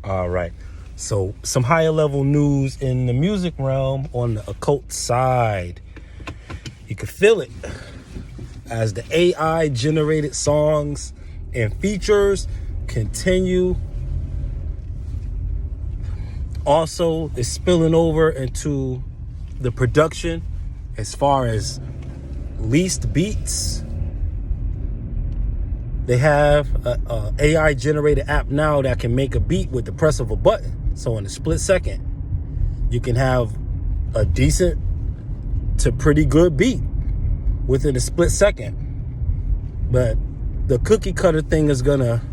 All right. So some higher level news in the music realm on the occult side. You can feel it as the AI generated songs and features continue. Also, it's spilling over into the production as far as leased beats. They have a AI generated app now that can make a beat with the press of a button. So in a split second, you can have a decent to pretty good beat within a split second. But the cookie cutter thing is gonna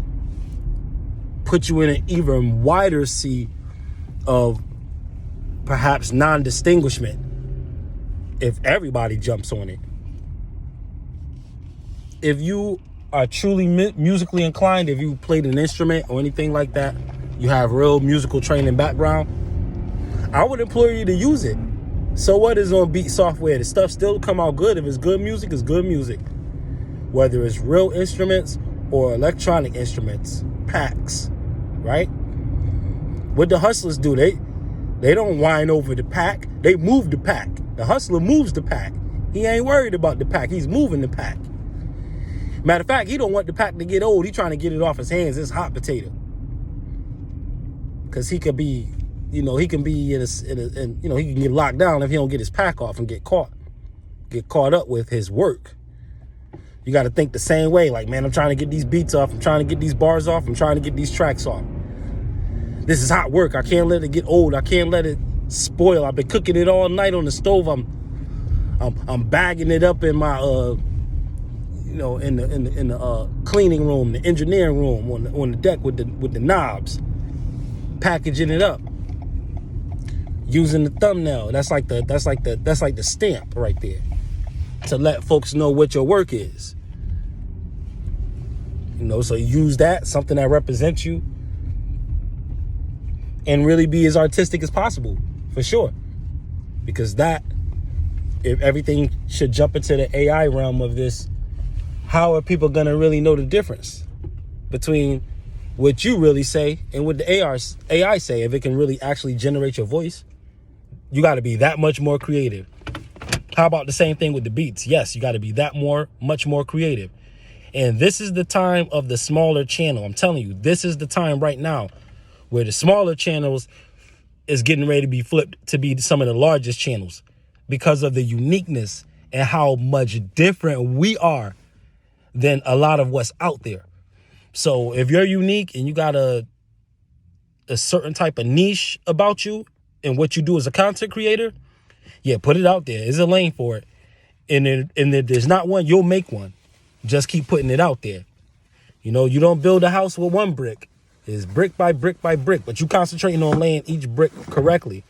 put you in an even wider sea of perhaps non-distinguishment if everybody jumps on it. If you are truly musically inclined, if you played an instrument or anything like that, you have real musical training background, I would implore you to use it. So what is on beat software? The stuff still come out good. If it's good music, it's good music. Whether it's real instruments or electronic instruments, packs, right? What the hustlers do, they don't whine over the pack. They move the pack. The hustler moves the pack. He ain't worried about the pack. He's moving the pack. Matter of fact, he don't want the pack to get old. He trying to get it off his hands. It's hot potato. Because he could be, he can be he can get locked down if he don't get his pack off and get caught up with his work. You got to think the same way. Like, man, I'm trying to get these beats off. I'm trying to get these bars off. I'm trying to get these tracks off. This is hot work. I can't let it get old. I can't let it spoil. I've been cooking it all night on the stove. I'm bagging it up in my in the cleaning room, the engineering room, on the deck with the knobs, packaging it up, using the thumbnail. That's like the stamp right there to let folks know what your work is. So use that, something that represents you, and really be as artistic as possible, for sure. Because if everything should jump into the AI realm of this, how are people going to really know the difference between what you really say and what the AI say? If it can really actually generate your voice, you got to be that much more creative. How about the same thing with the beats? Yes, you got to be much more creative. And this is the time of the smaller channel. I'm telling you, this is the time right now where the smaller channels is getting ready to be flipped to be some of the largest channels because of the uniqueness and how much different we are than a lot of what's out there. So if you're unique and you got a certain type of niche about you and what you do as a content creator, yeah, put it out there. There's a lane for it. And if there's not one, you'll make one. Just keep putting it out there. You don't build a house with one brick. It's brick by brick by brick, but you concentrating on laying each brick correctly.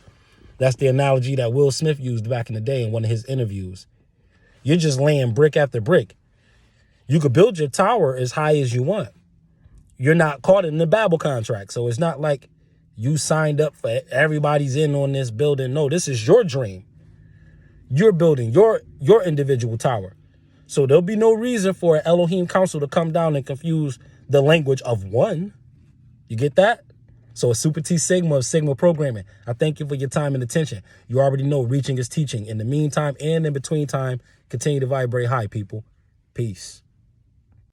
That's the analogy that Will Smith used back in the day in one of his interviews. You're just laying brick after brick. You could build your tower as high as you want. You're not caught in the Babel contract. So it's not like you signed up for everybody's in on this building. No, this is your dream. You're building your individual tower. So there'll be no reason for an Elohim council to come down and confuse the language of one. You get that? So a Super T Sigma of Sigma Programming. I thank you for your time and attention. You already know reaching is teaching. In the meantime and in between time, continue to vibrate high, people. Peace.